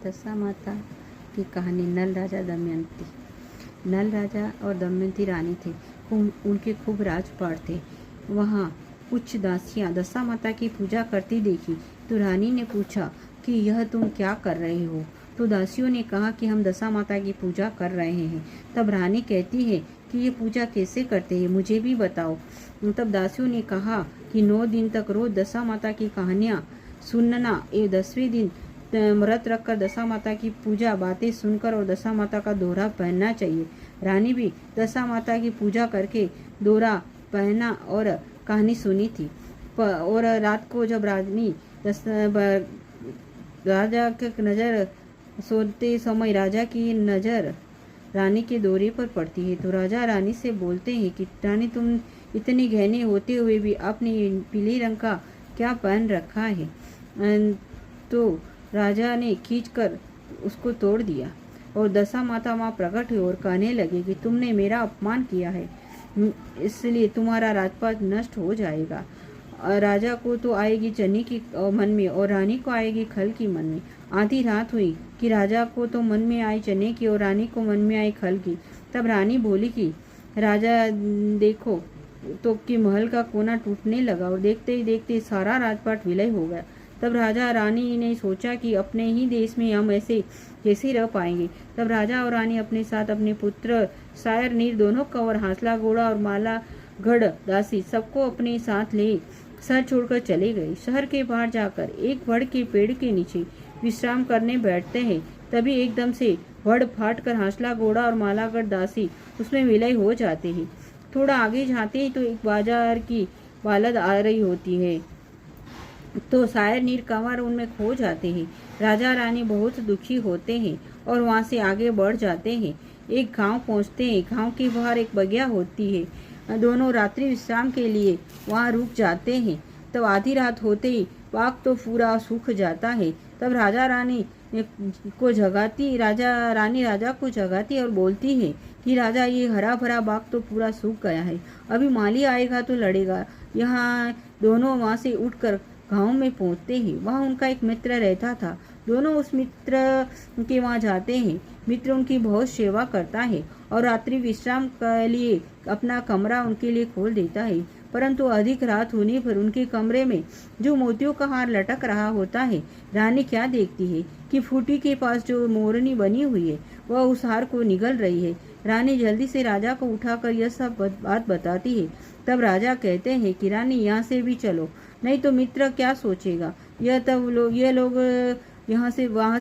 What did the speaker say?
दशा माता की कहानी। नल राजा दमयंती। नल राजा और दमयंती रानी थे। उनके खूब राजपाट थे। वहाँ कुछ दासियाँ दशा माता की पूजा करती देखी तो रानी ने पूछा कि यह तुम क्या कर रहे हो। तो दासियों ने कहा कि हम दशा माता की पूजा कर रहे हैं। तब रानी कहती है कि ये पूजा कैसे करते हैं, मुझे भी बताओ। तब दासियों ने कहा कि 9 दिन तक रोज दशा माता की कहानियाँ सुनना एवं 10वें दिन व्रत रखकर दशा माता की पूजा बातें सुनकर और दशा माता का दोहरा पहनना चाहिए। रानी भी दशा माता की पूजा करके दोहरा पहना और कहानी सुनी थी। और रात को जब राजा की नज़र सोते समय राजा की नज़र रानी के दौरे पर पड़ती है तो राजा रानी से बोलते हैं कि रानी, तुम इतने गहने होते हुए भी आपने पीले रंग का क्या पहन रखा है। तो राजा ने खींचकर उसको तोड़ दिया और दशा माता वहाँ प्रकट हुई और कहने लगे कि तुमने मेरा अपमान किया है, इसलिए तुम्हारा राजपाट नष्ट हो जाएगा। राजा को तो आएगी चने की मन में और रानी को आएगी खल की मन में। आधी रात हुई कि राजा को तो मन में आई चने की और रानी को मन में आई खल की। तब रानी बोली कि राजा देखो तो कि महल का कोना टूटने लगा और देखते ही देखते सारा राजपाट विलय हो गया। तब राजा रानी ने सोचा कि अपने ही देश में हम ऐसे कैसे रह पाएंगे। तब राजा और रानी अपने साथ अपने पुत्र शायर नीर दोनों कंवर हांसला घोड़ा और माला गढ़ दासी सबको अपने साथ ले सर छोड़कर चले गए। शहर के बाहर जाकर एक वड़ के पेड़ के नीचे विश्राम करने बैठते हैं। तभी एकदम से वड़ फाट कर हांसला घोड़ा और मालागढ़ दासी उसमें विलय हो जाते हैं। थोड़ा आगे जाते ही तो एक बाजार की बालद आ रही होती है तो शायर नीर कंवर उनमें खो जाते हैं। राजा रानी बहुत दुखी होते हैं और वहां से आगे बढ़ जाते हैं। एक गांव पहुंचते हैं। गांव के बाहर एक बगिया होती है। दोनों रात्रि विश्राम के लिए वहां रुक जाते हैं। तब आधी रात होते ही बाग तो पूरा सूख जाता है। तब राजा रानी राजा को जगाती और बोलती है कि राजा, ये हरा भरा बाग तो पूरा सूख गया है, अभी माली आएगा तो लड़ेगा। यहाँ दोनों वहाँ से उठकर गांव में पहुँचते हैं। वहाँ उनका एक मित्र रहता था। दोनों उस मित्र के वहाँ जाते हैं। मित्र उनकी बहुत सेवा करता है और रात्रि विश्राम के लिए अपना कमरा उनके लिए खोल देता है। परंतु अधिक रात होने पर उनके कमरे में जो मोतियों का हार लटक रहा होता है, रानी क्या देखती है कि फूटी के पास जो मोरनी बनी हुई है वह उस हार को निगल रही है। रानी जल्दी से राजा को उठाकर यह सब बात बताती है। तब राजा कहते हैं कि रानी, यहाँ से भी चलो, नहीं तो मित्र क्या सोचेगा। ये लोग यहाँ से वहाँ